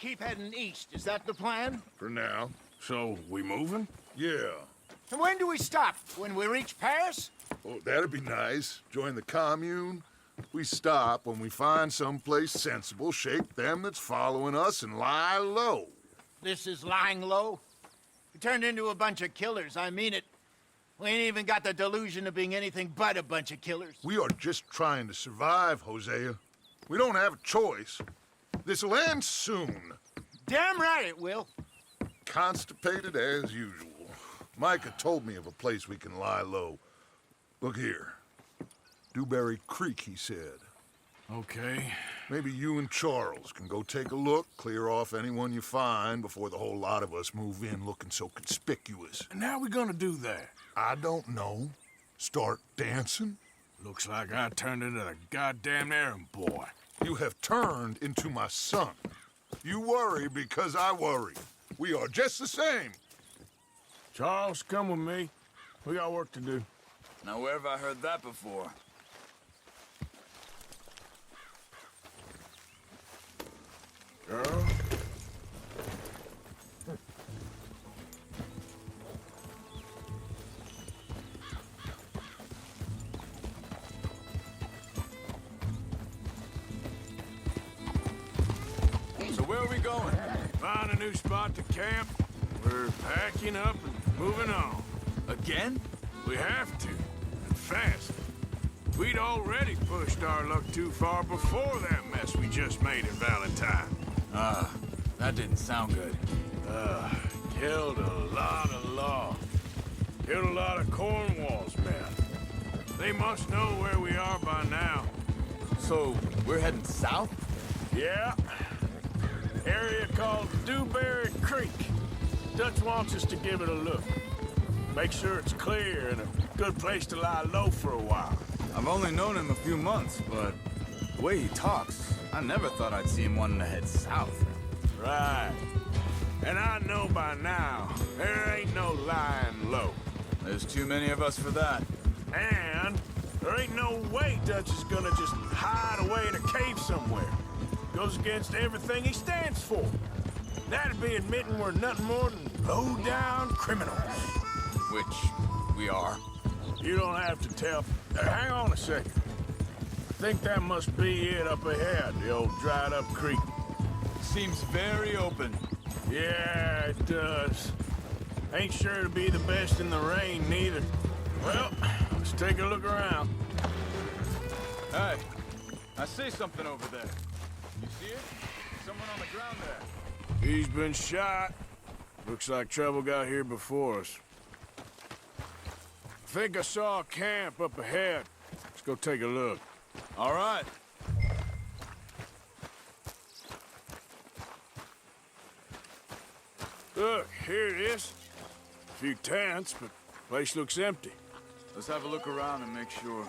keep heading east. Is that the plan? For now. So, we moving? Yeah. And when do we stop? When we reach Paris? Oh, that'd be nice. Join the commune. We stop when we find someplace sensible, shake them that's following us, and lie low. This is lying low? We turned into a bunch of killers, I mean it. We ain't even got the delusion of being anything but a bunch of killers. We are just trying to survive, Hosea. We don't have a choice. This'll end soon. Damn right it will. Constipated as usual. Micah told me of a place we can lie low. Look here. Dewberry Creek, he said. Okay. Maybe you and Charles can go take a look, clear off anyone you find before the whole lot of us move in looking so conspicuous. And how we gonna do that? I don't know. Start dancing? Looks like I turned into the goddamn errand boy. You have turned into my son. You worry because I worry. We are just the same. Charles, come with me. We got work to do. Now, where have I heard that before? Girl? So where are we going? Find a new spot to camp. We're packing up and moving on. Again? We have to, and fast. We'd already pushed our luck too far before that mess we just made in Valentine. That didn't sound good. Killed a lot of law. Killed a lot of Cornwall's men. They must know where we are by now. So, we're heading south? Yeah. Area called Dewberry Creek. Dutch wants us to give it a look. Make sure it's clear and a good place to lie low for a while. I've only known him a few months, but the way he talks, I never thought I'd see him wanting to head south. Right. And I know by now, there ain't no lying low. There's too many of us for that. And there ain't no way Dutch is gonna just hide away in a cave somewhere. Goes against everything he stands for. That'd be admitting we're nothing more than low-down criminals. Which we are. You don't have to tell. Hang on a second. I think that must be it up ahead, the old dried-up creek. Seems very open. Yeah, it does. Ain't sure to be the best in the rain, neither. Well, let's take a look around. Hey, I see something over there. You see it? Someone on the ground there. He's been shot. Looks like trouble got here before us. I think I saw a camp up ahead. Let's go take a look. All right. Look, here it is. A few tents, but place looks empty. Let's have a look around and make sure.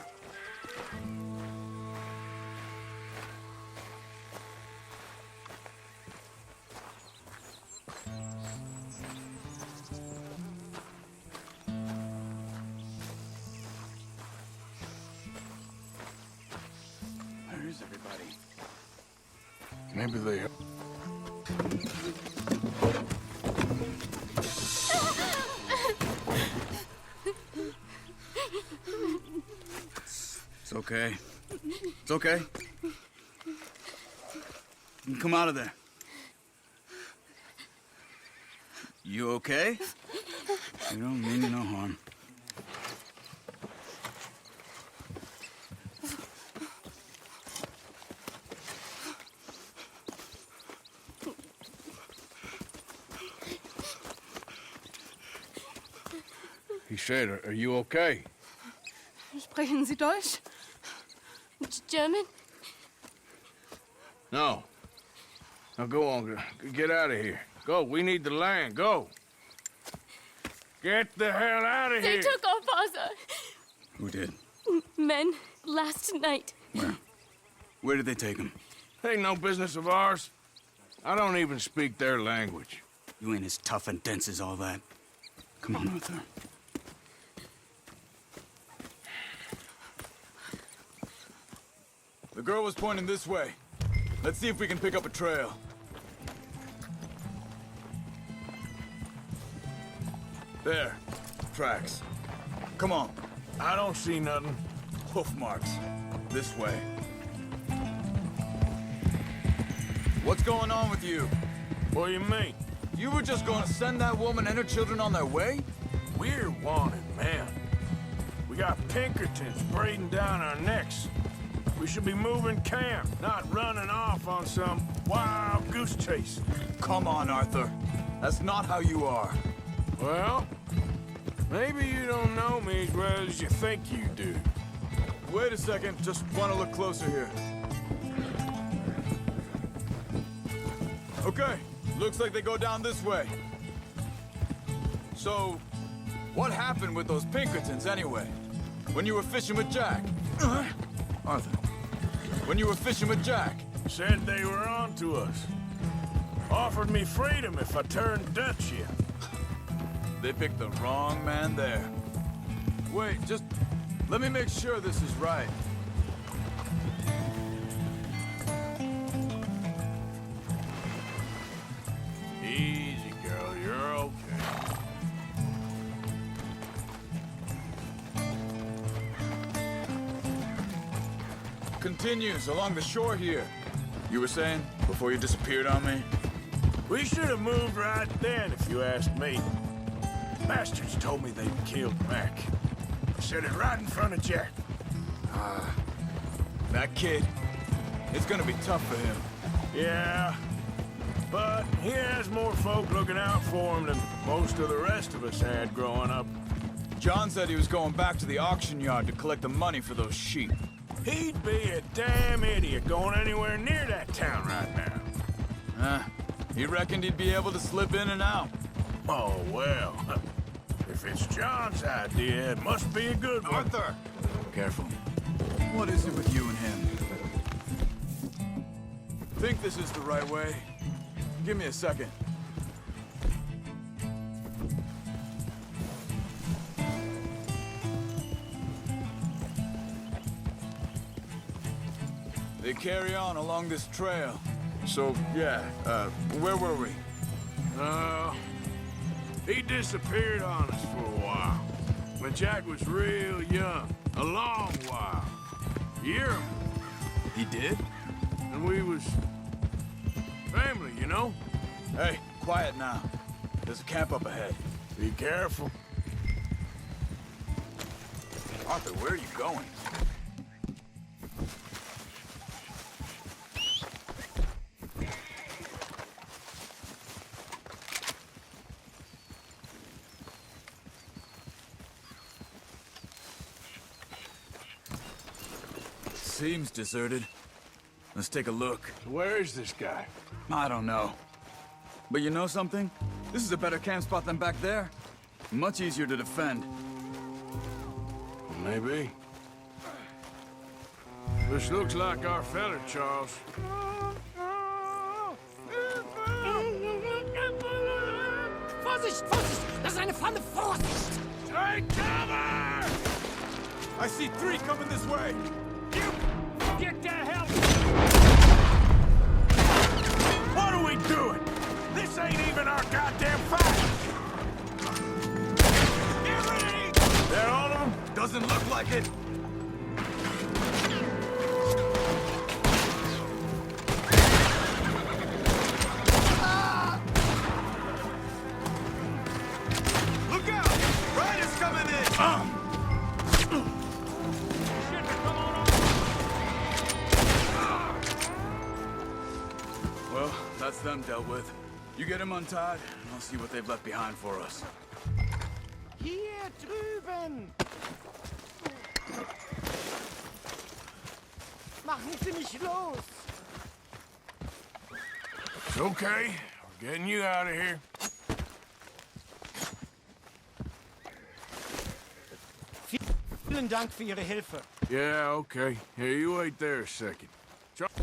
Where is everybody? Maybe they... It's okay. It's okay. You come out of there. You okay? You don't mean you no harm. He said, are you okay? Sprechen Sie Deutsch? German? No. Now go on, get out of here. Go, we need the land, go. Get the hell out of They here. took our father. Who did? Men, last night. Where? Where did they take him? Ain't no business of ours. I don't even speak their language. You ain't as tough and dense as all that. Come on, Arthur. The girl was pointing this way. Let's see if we can pick up a trail. There. Tracks. Come on. I don't see nothing. Hoof marks. This way. What's going on with you? What do you mean? You were just going to send that woman and her children on their way? We're wanted, man. We got Pinkertons braiding down our necks. We should be moving camp, not running off on some wild goose chase. Come on, Arthur. That's not how you are. Well, maybe you don't know me as well as you think you do. Wait a second. Just want to look closer here. Okay. Looks like they go down this way. So, what happened with those Pinkertons anyway? When you were fishing with Jack? Arthur. When you were fishing with Jack? Said they were on to us. Offered me freedom if I turned Dutch here. They picked the wrong man there. Wait, just let me make sure this is right. Easy, girl. You're okay. Continues along the shore here. You were saying, before you disappeared on me? We should have moved right then, if you asked me. Bastards told me they'd killed Mac. Said it right in front of Jack. That kid, it's gonna be tough for him. Yeah, but he has more folk looking out for him than most of the rest of us had growing up. John said he was going back to the auction yard to collect the money for those sheep. He'd be a damn idiot going anywhere near that town right now. He reckoned he'd be able to slip in and out. Oh, well. If it's John's idea, it must be a good one. Arthur! Careful. What is it with you and him? Think this is the right way? Give me a second. They carry on along this trail. So, yeah, where were we? He disappeared on us for a while. When Jack was real young. A long while. Year. He did? And we was... family, you know? Hey, quiet now. There's a camp up ahead. Be careful. Arthur, where are you going? Seems deserted. Let's take a look. Where is this guy? I don't know. But you know something? This is a better camp spot than back there. Much easier to defend. Maybe. This looks like our feller, Charles. Vorsicht, Vorsicht! Das ist eine Falle! Vorsicht! Take cover! I see 3 coming this way! Get the hell! What are we doing? This ain't even our goddamn fight! Get ready! That all of them? Doesn't look like it! Look out! Riders coming in! Well, that's them dealt with. You get them untied, and I'll see what they've left behind for us. Hier drüben! Machen Sie mich los! It's okay. We're getting you out of here. Vielen Dank für Ihre Hilfe. Yeah, okay. Here, you wait there a second. Charles,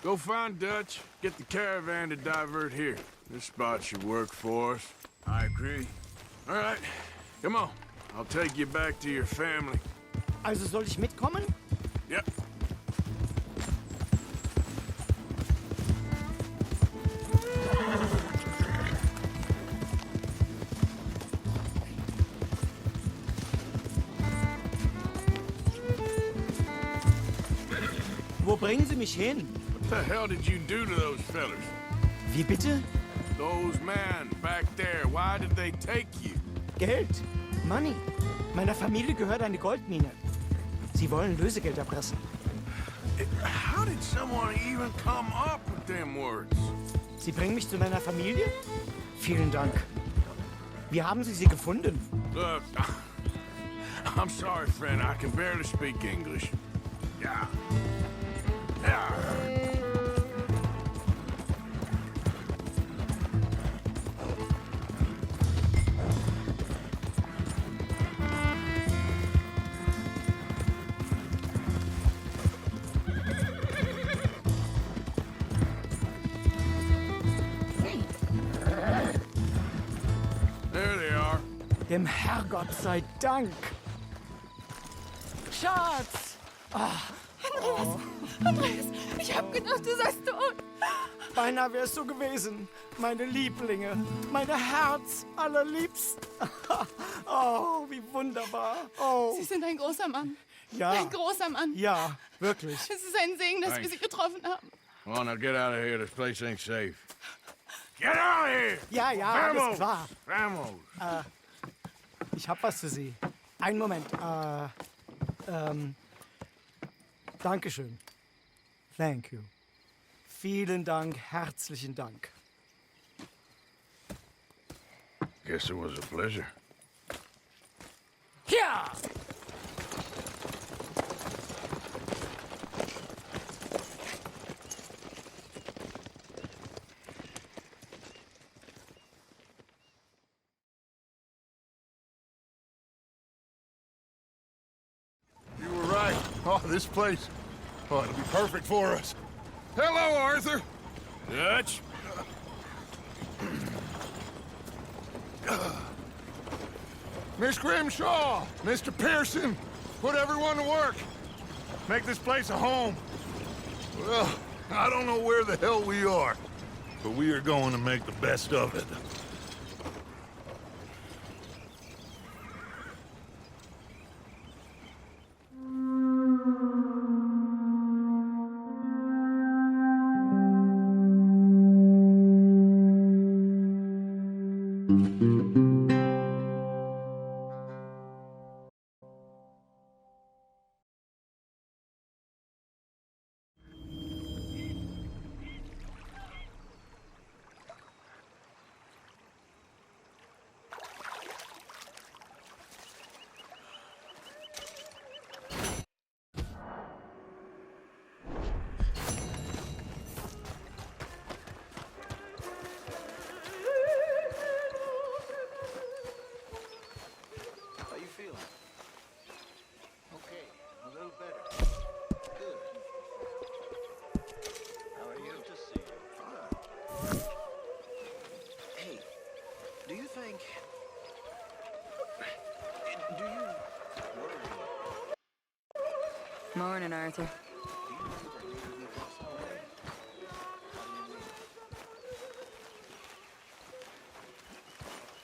go find Dutch. Get the caravan to divert here. This spot should work for us. I agree. All right, come on. I'll take you back to your family. Also soll ich mitkommen? Yep. Wo bringen Sie mich hin? What the hell did you do to those fellers? Wie bitte? Those men back there, why did they take you? Geld. Money. Meiner Familie gehört eine Goldmine. Sie wollen Lösegeld erpressen. How did someone even come up with them words? Sie bringen mich zu meiner Familie? Vielen Dank. Wie haben Sie sie gefunden? Look, I'm sorry, friend. I can barely speak English. Yeah. Yeah. There they are. Dem Herrgott sei Dank. Schatz! Andreas, ich hab gedacht, du seist tot. Beinahe wär's so gewesen. Meine Lieblinge. Meine Herz allerliebst. Oh, wie wunderbar. Oh, Sie sind ein großer Mann. ja. Ein großer Mann. Ja, wirklich. Es ist ein Segen, dass wir Sie getroffen haben. Come on, now get out of here. This place ain't safe. Get out of here! Ja, ja, alles klar. Vamos! Ich hab was für Sie. Einen Moment. Dankeschön. Thank you. Vielen Dank, herzlichen Dank. Guess it was a pleasure. Ja! You were right. Oh, this place. Oh, it'll be perfect for us. Hello, Arthur. Dutch? Miss Grimshaw, Mr. Pearson, put everyone to work. Make this place a home. Well, I don't know where the hell we are, but we are going to make the best of it. How you feeling? Okay, a little better. Good. How are you? Good to see you. Fine. Hey, do you think... Do you worry? Morning, Arthur.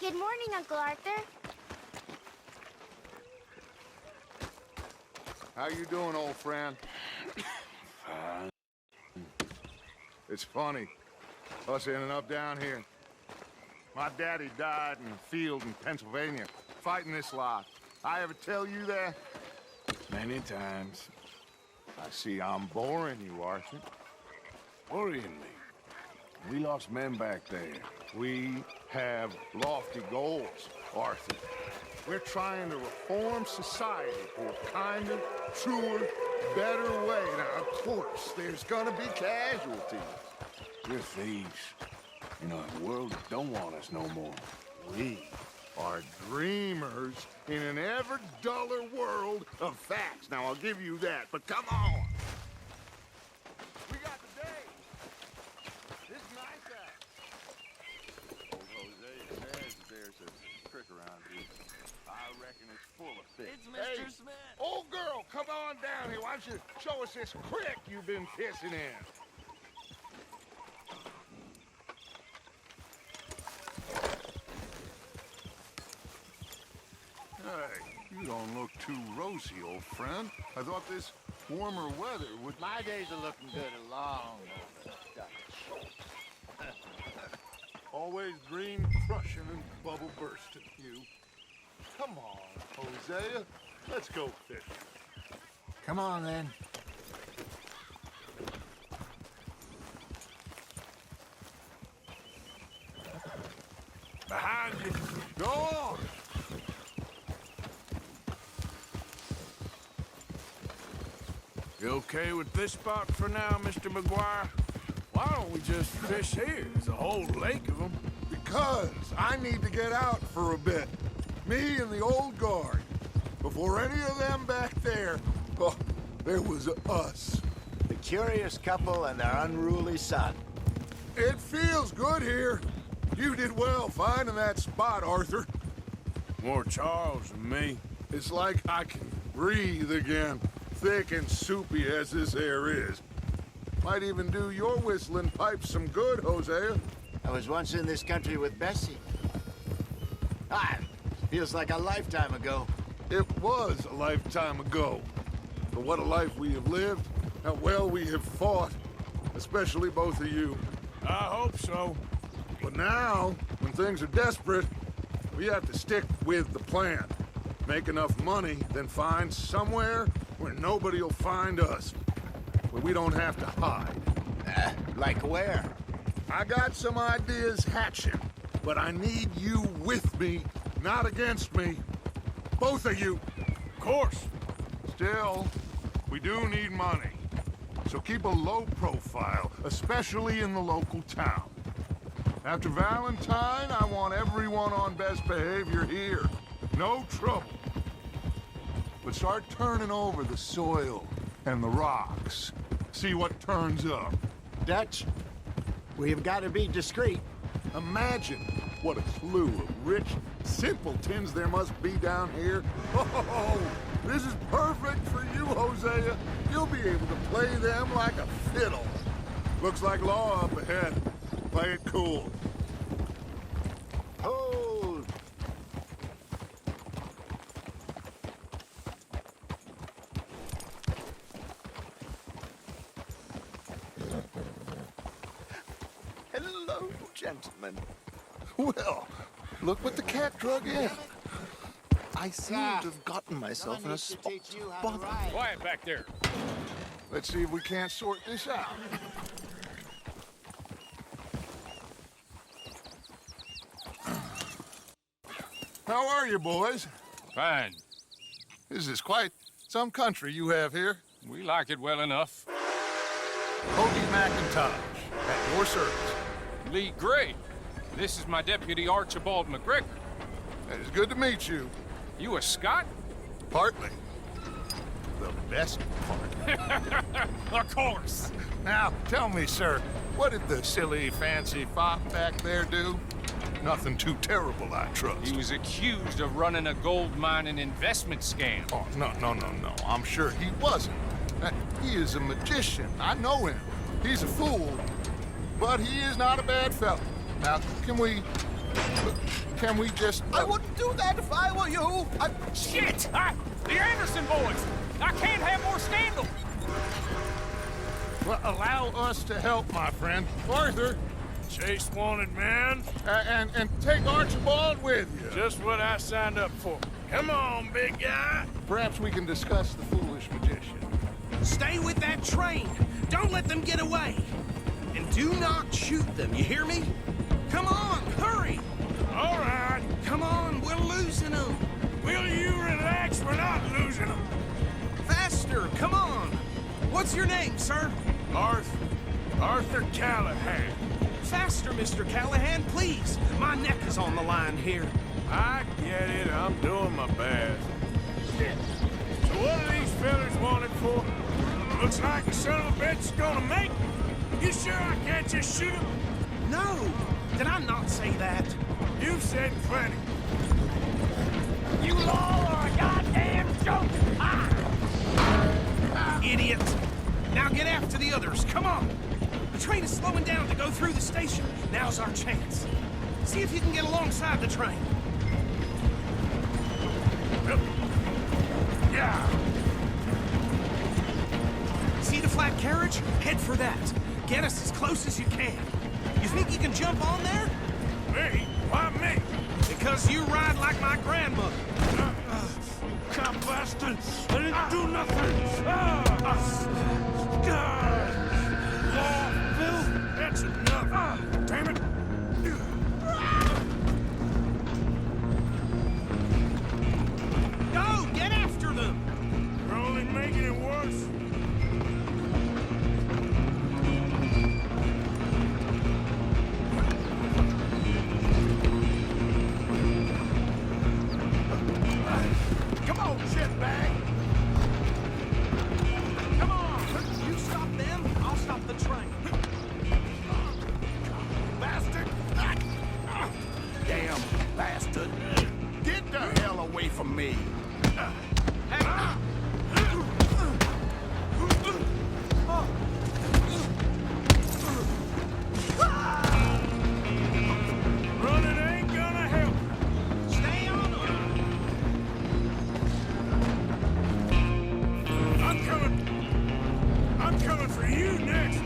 Good morning, Uncle Arthur. How you doing, old friend? It's funny, us ending up down here. My daddy died in a field in Pennsylvania, fighting this lot. I ever tell you that? Many times. I see I'm boring you, Arthur. Worrying me. We lost men back there. We have lofty goals, Arthur. We're trying to reform society for a kinder, truer, better way. Now, of course, there's gonna be casualties. We're thieves. You know, a world that don't want us no more. We are dreamers in an ever duller world of facts. Now, I'll give you that, but come on. We got the day. This night out. Old Jose says there's a creek around here. I reckon it's full of fish. It's Mr. Hey, Smith. old girl, come on down here. Why don't you show us this creek you've been pissing in? Hey, you don't look too rosy, old friend. I thought this Warmer weather would... My days are looking good along over Dutch. Always dream crushing and bubble bursting, you. Come on, Hosea. Let's go fishing. Come on, then. Behind you. Go on! You okay with this spot for now, Mr. McGuire? Why don't we just fish here? There's a whole lake of them. Because I need to get out for a bit. Me and the old guard. Before any of them back there, oh, there was us. The curious couple and their unruly son. It feels good here. You did well finding that spot, Arthur. More Charles than me. It's like I can breathe again, thick and soupy as this air is. Might even do your whistling pipes some good, Hosea. I was once in this country with Bessie. Feels like a lifetime ago. It was a lifetime ago. But what a life we have lived, how well we have fought, especially both of you. I hope so. But now, when things are desperate, we have to stick with the plan. Make enough money, then find somewhere where nobody will find us. Where we don't have to hide. Like where? I got some ideas hatching, but I need you with me, not against me. Both of you. Of course. Still, we do need money. So keep a low profile, especially in the local town. After Valentine, I want everyone on best behavior here. No trouble. But start turning over the soil and the rocks. See what turns up. Dutch, we've got to be discreet. Imagine what a slew of rich simpletons there must be down here. Oh, this is perfect for you, Hosea. You'll be able to play them like a fiddle. Looks like law up ahead. Play it cool. Hold! Hello, gentlemen. Well, look what the cat drug in. I seem to have gotten myself in a spot. Bother. Quiet back there. Let's see if we can't sort this out. How are you, boys? Fine. This is quite some country you have here. We like it well enough. Hobie McIntosh, at your service. Lee Gray. This is my deputy, Archibald McGregor. It is good to meet you. You a Scot? Partly. The best part. Of course. Now, tell me, sir, what did the silly, fancy fop back there do? Nothing too terrible, I trust. He was accused of running a gold mining investment scam. Oh, no. I'm sure he wasn't. He is a magician. I know him. He's a fool. But he is not a bad fellow. Now, can we just... I wouldn't do that if I were you. Shit! The Anderson boys! I can't have more scandal! Well, allow us to help, my friend. Arthur, Chase wanted man. and take Archibald with you. Just what I signed up for. Come on, big guy. Perhaps we can discuss the foolish magician. Stay with that train. Don't let them get away. And do not shoot them, you hear me? Come on, hurry! All right. Come on, we're losing them. Will you relax? We're not losing them. Faster, come on. What's your name, sir? Arthur Callahan. Faster, Mr. Callahan, please. My neck is on the line here. I get it. I'm doing my best. Shit. So what are these fellas wanted for? Looks like the son of a bitch is gonna make me. You sure I can't just shoot him? No, did I not say that? You've said plenty. You all are a goddamn joke! Idiot. Now get after the others, come on. The train is slowing down to go through the station. Now's our chance. See if you can get alongside the train. Yeah. carriage, head for that. Get us as close as you can. You think you can jump on there? Me? Why me? Because you ride like my grandmother. Cop bastard! I didn't do nothing! Phil, that's enough! Damn it! Go! Get after them! You're only making it worse. Come on, shitbag! Come on! You stop them, I'll stop the train. Bastard! Damn bastard! Get the hell away from me! Running ain't gonna help. Stay on them! I'm coming for you next.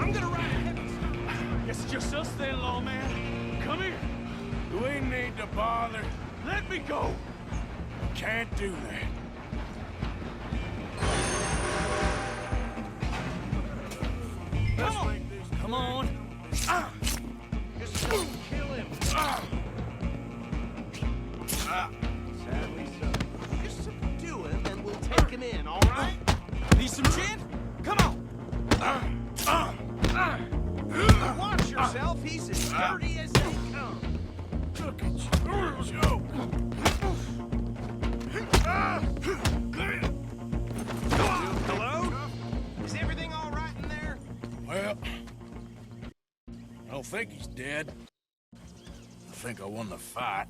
I'm gonna ride ahead. Guess it's just us then, lawman. Come here. Do we need to bother? Let me go. Can't do that. Come on. Come on. Just don't kill him. Sadly so. Just subdue him and we'll take him in, all right? Need some gin? Come on. Watch yourself, he's as dirty as they come. Look at you, Joe. Hello? Is everything all right in there? Well, I don't think he's dead. I think I won the fight.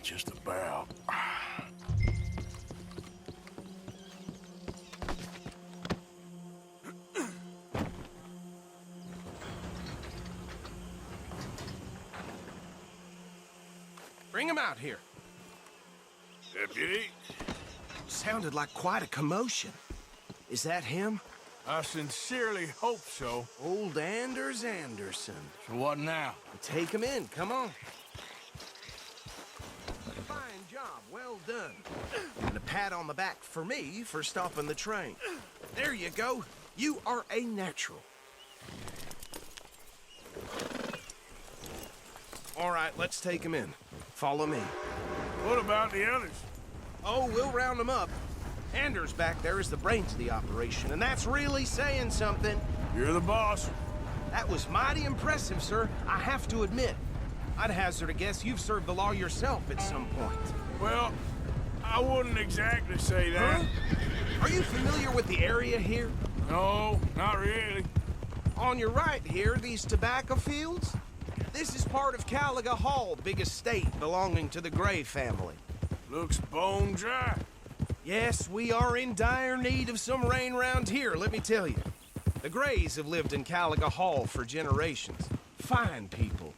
Just about. Bring him out here. Deputy, Sounded like quite a commotion. Is that him? I sincerely hope so. Old Anders Anderson. So what now? Take him in, come on. Fine job, well done. And a pat on the back for me for stopping the train. There you go. You are a natural. All right, let's take him in. Follow me. What about the others? Oh, we'll round them up. Anders back there is the brains of the operation, and that's really saying something. You're the boss. That was mighty impressive, sir. I have to admit. I'd hazard a guess you've served the law yourself at some point. Well, I wouldn't exactly say that. Huh? Are you familiar with the area here? No, not really. On your right here, these tobacco fields? This is part of Caliga Hall, big estate belonging to the Gray family. Looks bone dry. Yes, we are in dire need of some rain round here, let me tell you. The Grays have lived in Caliga Hall for generations. Fine people.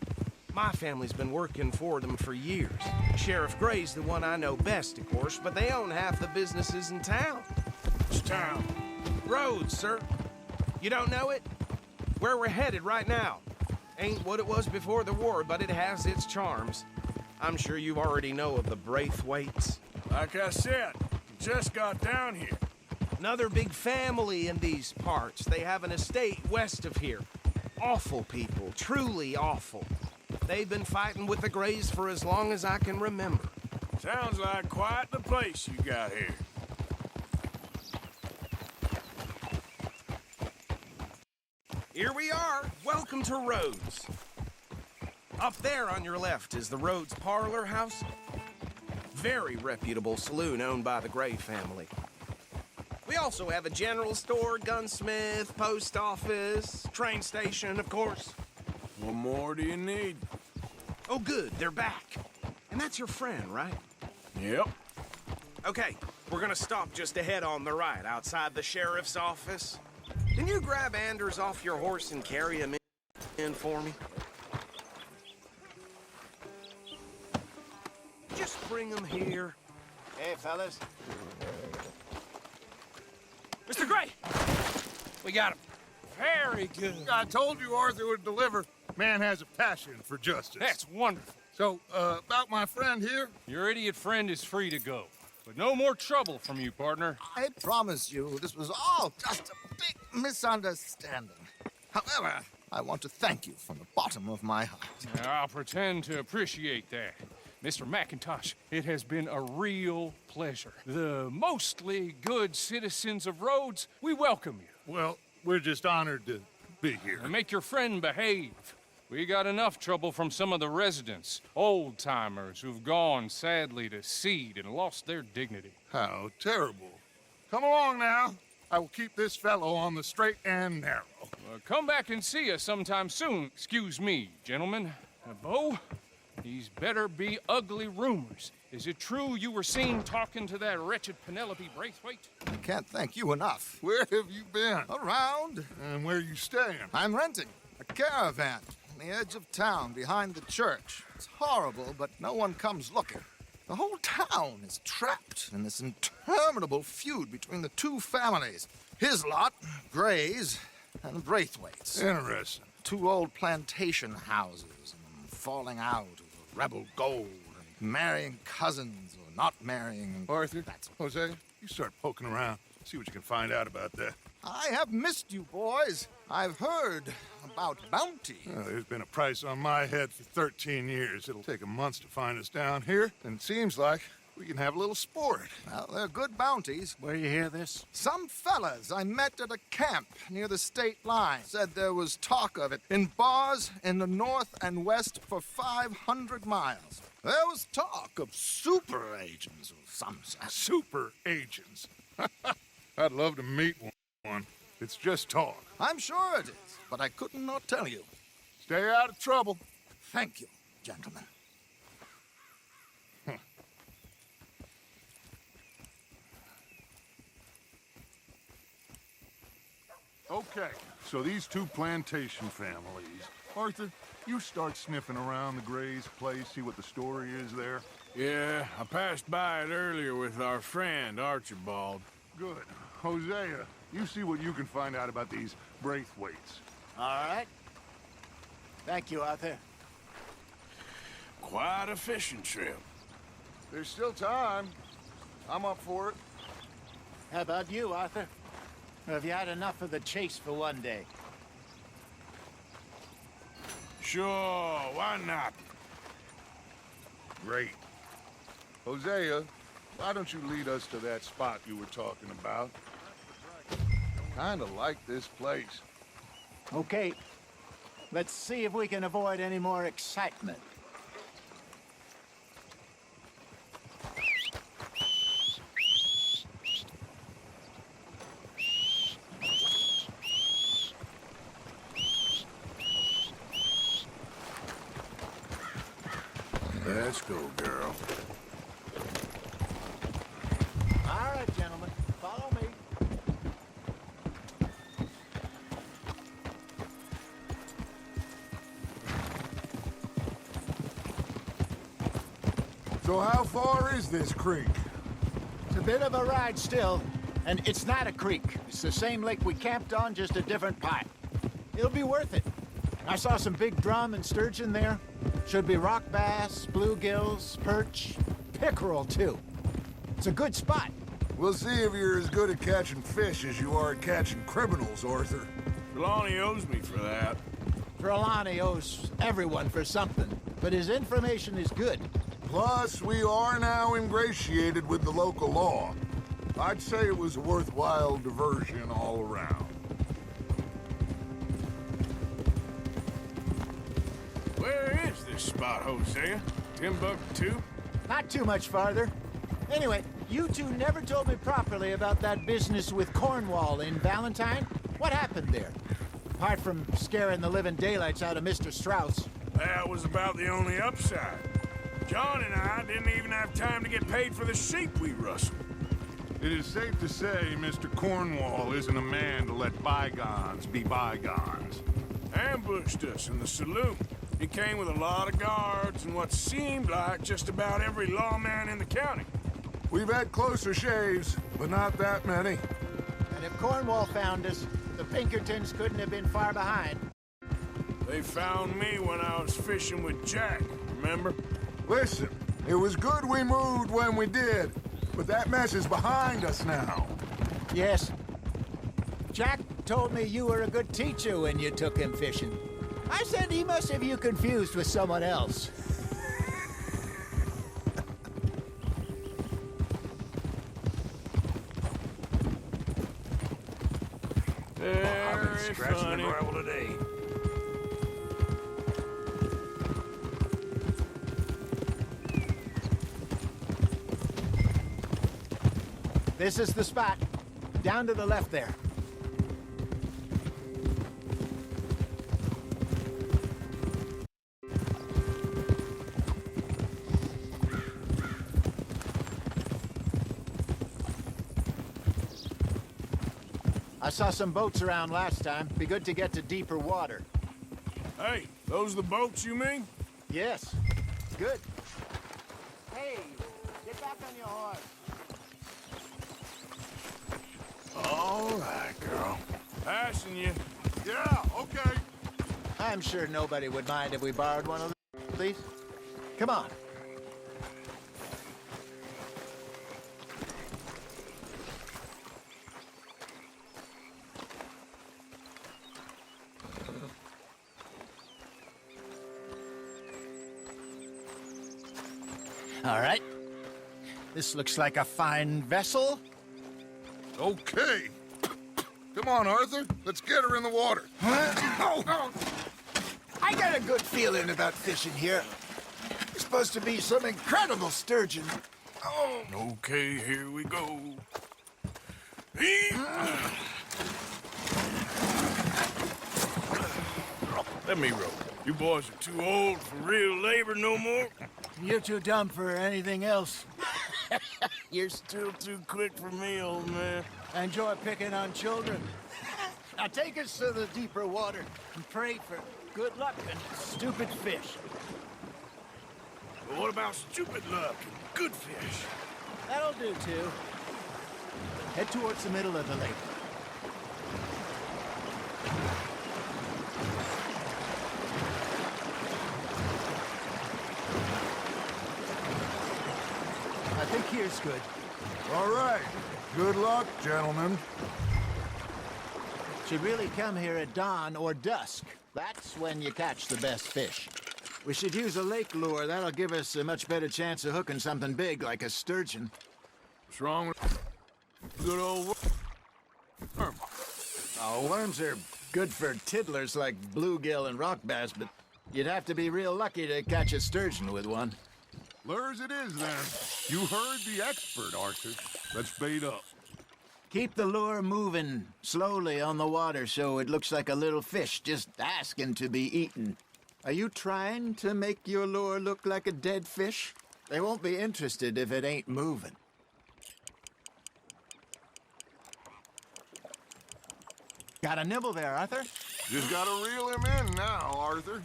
My family's been working for them for years. Sheriff Gray's the one I know best, of course, but they own half the businesses in town. Which town? Rhodes, sir. You don't know it? Where we're headed right now. Ain't what it was before the war, but it has its charms. I'm sure you already know of the Braithwaites. Like I said, just got down here. Another big family in these parts. They have an estate west of here. Awful people, truly awful. They've been fighting with the Grays for as long as I can remember. Sounds like quite the place you got here. Here we are. Welcome to Rhodes. Up there on your left is the Rhodes Parlor House. Very reputable saloon owned by the Gray family. We also have a general store, gunsmith, post office, train station, of course. What more do you need? Oh, good, they're back. And that's your friend, right? Yep. Okay, we're gonna stop just ahead on the right, outside the sheriff's office. Can you grab Anders off your horse and carry him in for me? Just bring him here. Hey, fellas. Mr. Gray! We got him. Very good. I told you Arthur would deliver. Man has a passion for justice. That's wonderful. So, about my friend here? Your idiot friend is free to go. But no more trouble from you, partner. I promise you this was all just a big misunderstanding. However, I want to thank you from the bottom of my heart. I'll pretend to appreciate that. Mr. McIntosh, it has been a real pleasure. The mostly good citizens of Rhodes, we welcome you. Well, we're just honored to be here. And make your friend behave. We got enough trouble from some of the residents, old-timers who've gone, sadly, to seed and lost their dignity. How terrible. Come along now. I will keep this fellow on the straight and narrow. Come back and see us sometime soon. Excuse me, gentlemen. Bo, these better be ugly rumors. Is it true you were seen talking to that wretched Penelope Braithwaite? I can't thank you enough. Where have you been? Around. And where are you staying? I'm renting a caravan on the edge of town behind the church. It's horrible, but no one comes looking. The whole town is trapped in this interminable feud between the two families. His lot, Gray's, and Braithwaite's. Interesting. Two old plantation houses, and falling out over rebel gold, and marrying cousins or not marrying. Arthur, That's Jose, you start poking around. See what you can find out about that. I have missed you, boys. I've heard about bounty. Well, there's been a price on my head for 13 years. It'll take a month to find us down here, and it seems like we can have a little sport. Well, they're good bounties. Where you hear this? Some fellas I met at a camp near the state line said there was talk of it in bars in the north and west for 500 miles. There was talk of super agents of some sort. Super agents. I'd love to meet one. It's just talk. I'm sure it is, but I couldn't not tell you. Stay out of trouble. Thank you, gentlemen. Okay, so these two plantation families. Arthur, you start sniffing around the Gray's place, see what the story is there. Yeah, I passed by it earlier with our friend, Archibald. Good. Hosea, you see what you can find out about these Braithwaites. All right. Thank you, Arthur. Quite a fishing trip. There's still time. I'm up for it. How about you, Arthur? Or have you had enough of the chase for one day? Sure, why not? Great. Hosea, why don't you lead us to that spot you were talking about? Kinda like this place. Okay. Let's see if we can avoid any more excitement. Let's go, girl. All right, gentlemen. Follow me. So how far is this creek? It's a bit of a ride still, and it's not a creek. It's the same lake we camped on, just a different pipe. It'll be worth it. I saw some big drum and sturgeon there. Should be rock bass, bluegills, perch, pickerel, too. It's a good spot. We'll see if you're as good at catching fish as you are at catching criminals, Arthur. Trelawney owes me for that. Trelawney owes everyone for something, but his information is good. Plus, we are now ingratiated with the local law. I'd say it was a worthwhile diversion all around. Where is this spot, Hosea? Timbuktu? Not too much farther. Anyway, you two never told me properly about that business with Cornwall in Valentine. What happened there? Apart from scaring the living daylights out of Mr. Strauss. That was about the only upside. John and I didn't even have time to get paid for the sheep we rustled. It is safe to say Mr. Cornwall isn't a man to let bygones be bygones. Ambushed us in the saloon. He came with a lot of guards and what seemed like just about every lawman in the county. We've had closer shaves, but not that many. And if Cornwall found us, The Pinkertons couldn't have been far behind. They found me when I was fishing with Jack, remember? Listen, it was good we moved when we did, but that mess is behind us now. Yes. Jack told me you were a good teacher when you took him fishing. I said he must have you confused with someone else. Very funny. today. This is the spot. Down to the left there. I saw some boats around last time. Be good to get to deeper water. Hey, those the boats you mean? Yes. Good. Hey, get back on your horse. All right, girl. Passing you. Yeah, okay. I'm sure nobody would mind if we borrowed one of these. Come on. All right. This looks like a fine vessel. Okay. Come on, Arthur. Let's get her in the water. I got a good feeling about fishing here. It's supposed to be some incredible sturgeon. Oh. Okay, here we go. Let me row. You boys are too old for real labor no more. You're too dumb for anything else. You're still too quick for me, old man. I enjoy picking on children. Now take us to the deeper water and pray for good luck and stupid fish. But what about stupid luck and good fish? That'll do, too. Head towards the middle of the lake. I think here's good. All right. Good luck, gentlemen. Should really come here at dawn or dusk. That's when you catch the best fish. We should use a lake lure. That'll give us a much better chance of hooking something big like a sturgeon. What's wrong with good old worm? Oh, worms are good for tiddlers like bluegill and rock bass, but you'd have to be real lucky to catch a sturgeon with one. Lures it is, then. You heard the expert, Arthur. Let's bait up. Keep the lure moving slowly on the water so it looks like a little fish just asking to be eaten. Are you trying to make your lure look like a dead fish? They won't be interested if it ain't moving. Got a nibble there, Arthur? Just gotta reel him in now, Arthur.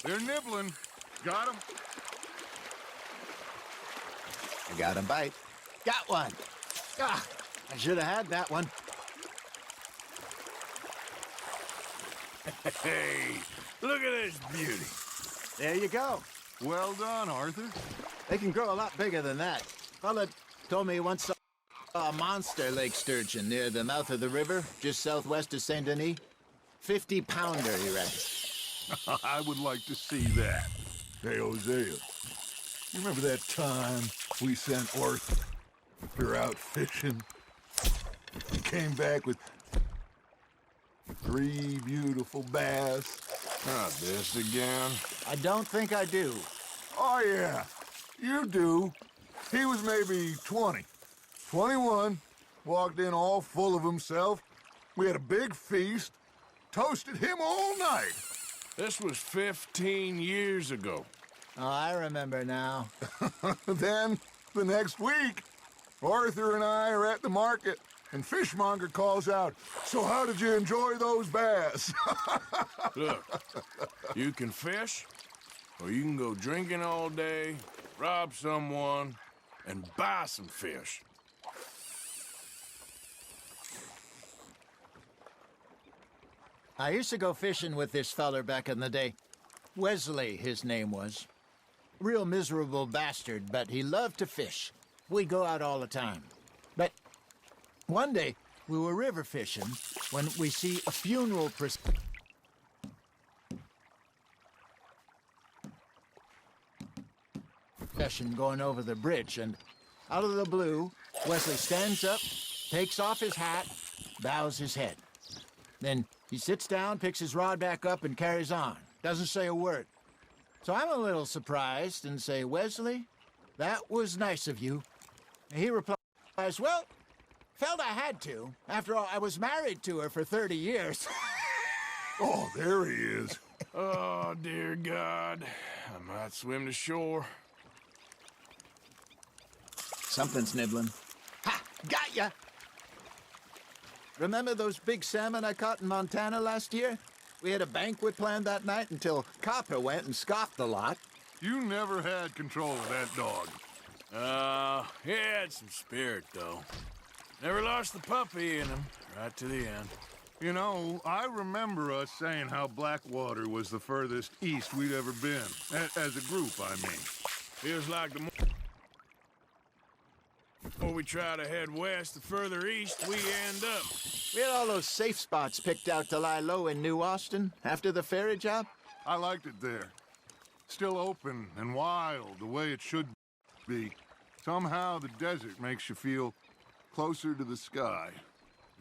They're nibbling. Got him? I got a bite. Got one. Ah, I should have had that one. Hey, look at this beauty. There you go. Well done, Arthur. They can grow a lot bigger than that. Fella told me he once saw a monster lake sturgeon near the mouth of the river, just southwest of Saint Denis. 50-pounder, he reckons. I would like to see that. Hey, Hosea, you remember that time we sent Arthur out fishing? He came back with 3 beautiful bass. Not this again. I don't think I do. Oh, yeah, you do. He was maybe 20, 21, walked in all full of himself. We had a big feast, toasted him all night. This was 15 years ago. Oh, I remember now. Then, the next week, Arthur and I are at the market, and Fishmonger calls out, "So how did you enjoy those bass?" Look, you can fish, or you can go drinking all day, rob someone, and buy some fish. I used to go fishing with this feller back in the day. Wesley, his name was. Real miserable bastard, but he loved to fish. We'd go out all the time. But one day, we were river fishing when we see a funeral procession going over the bridge, and out of the blue, Wesley stands up, takes off his hat, bows his head. Then he sits down, picks his rod back up, and carries on. Doesn't say a word. So I'm a little surprised and say, Wesley, that was nice of you. And he replies, well, felt I had to. After all, I was married to her for 30 years. Oh, there he is. Oh, dear God. I might swim to shore. Something's nibbling. Ha! Got ya! Remember those big salmon I caught in Montana last year? We had a banquet planned that night until Copper went and scoffed the lot. You never had control of that dog. He had some spirit, though. Never lost the puppy in him, right to the end. You know, I remember us saying how Blackwater was the furthest east we'd ever been. As a group, I mean. Feels like the more we try to head west, the further east we end up. We had all those safe spots picked out to lie low in New Austin after the ferry job. I liked it there. Still open and wild, the way it should be. Somehow the desert makes you feel closer to the sky.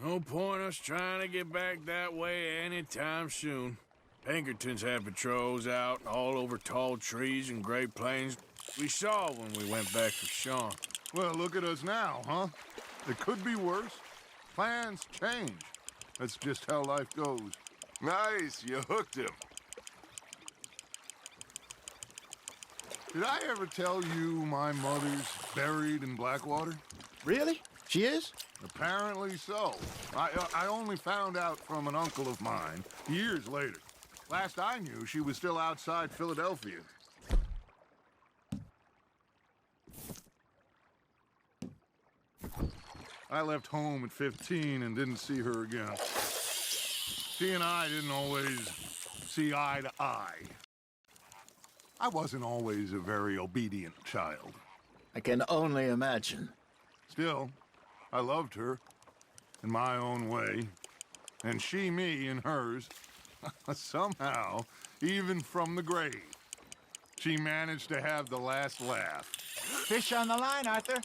No point us trying to get back that way anytime soon. Pinkertons had patrols out all over tall trees and Great Plains. We saw when we went back for Sean. Well, look at us now, huh? It could be worse. Plans change. That's just how life goes. Nice, you hooked him. Did I ever tell you my mother's buried in Blackwater? Really? She is? Apparently so. I only found out from an uncle of mine years later. Last I knew, she was still outside Philadelphia. I left home at 15 and didn't see her again. She and I didn't always see eye to eye. I wasn't always a very obedient child. I can only imagine. Still, I loved her in my own way, and she me in hers. Somehow, even from the grave, she managed to have the last laugh. Fish on the line, Arthur.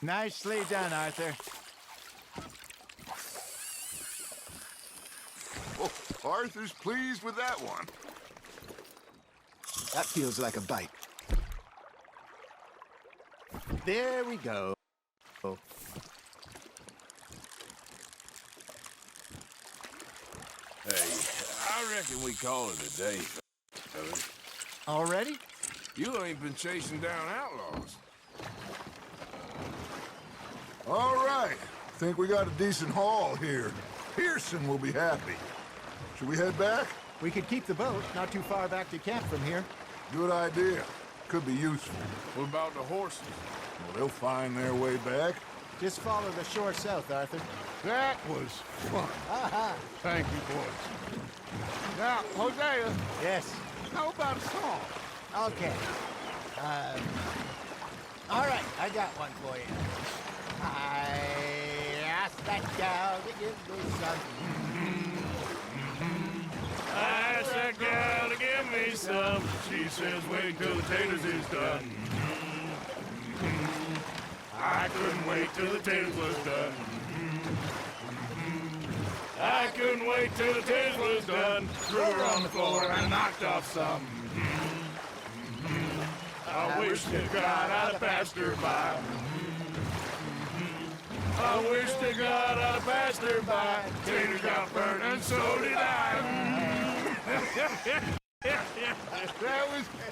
Nicely done, Arthur. Oh, Arthur's pleased with that one. That feels like a bite. There we go. Hey, I reckon we call it a day, fellas. Already? You ain't been chasing down outlaws. All right. Think we got a decent haul here. Pearson will be happy. Should we head back? We could keep the boat not too far back to camp from here. Good idea. Could be useful. What about the horses? Well, they'll find their way back. Just follow the shore south, Arthur. That was fun. Thank you, boys. Now, Hosea. Yes. How about a song? Okay. All right, I got one for you. I asked that gal to give me some. I asked that gal to give me some. She says, wait till the taters is done. I couldn't wait till the taters was done. I couldn't wait till the taste was done. Threw her on the floor and knocked off some. I wish to God I'd have passed her by. I wish to God I'd have passed her by. Tater got burnt and so did I.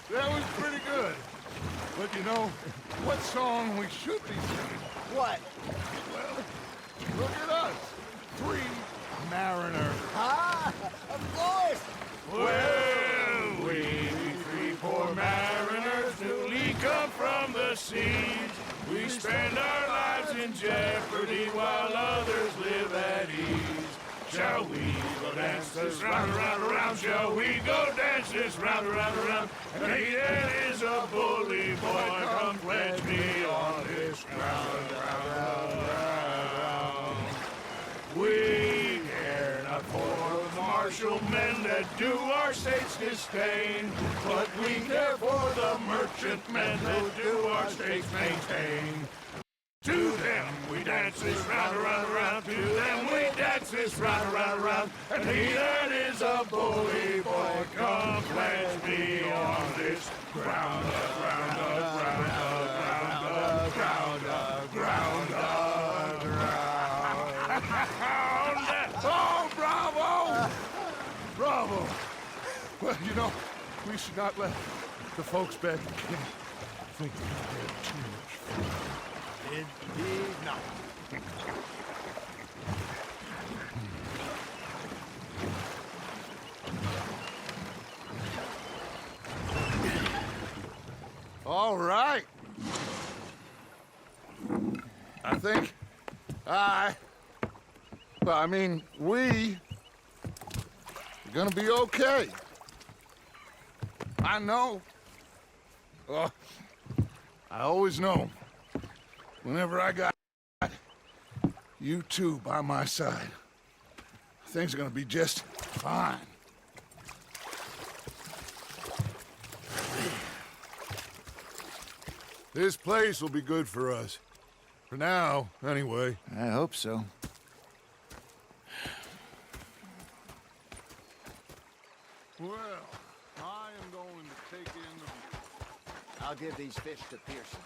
That was pretty good. But you know, what song we should be singing? What? Well, look at us. 3 mariners. Ah, of course. Well, we 3 poor mariners newly come from the seas. We spend our lives in jeopardy while others live at ease. Shall we go dance this round, around, around? Shall we go dance this round, around, around? And he that is a bully boy, come pledge me on this ground, round. We care not for the martial men that do our states disdain, but we care for the merchant men that do our states maintain. To them we dance this round, around, around. To them we dance this round, around, around. And he that is a bully boy, come pledge me on this ground, ground, ground, ground, ground, ground, ground. Oh, bravo! Bravo! Well, you know, we should not let the folks back in camp think we had too much fun. Indeed not. All right. I think we are gonna be okay. I know. I always know. Whenever I got you two by my side, things are gonna be just fine. This place will be good for us. For now, anyway. I hope so. Well, I am going to take in the view. I'll give these fish to Pearson.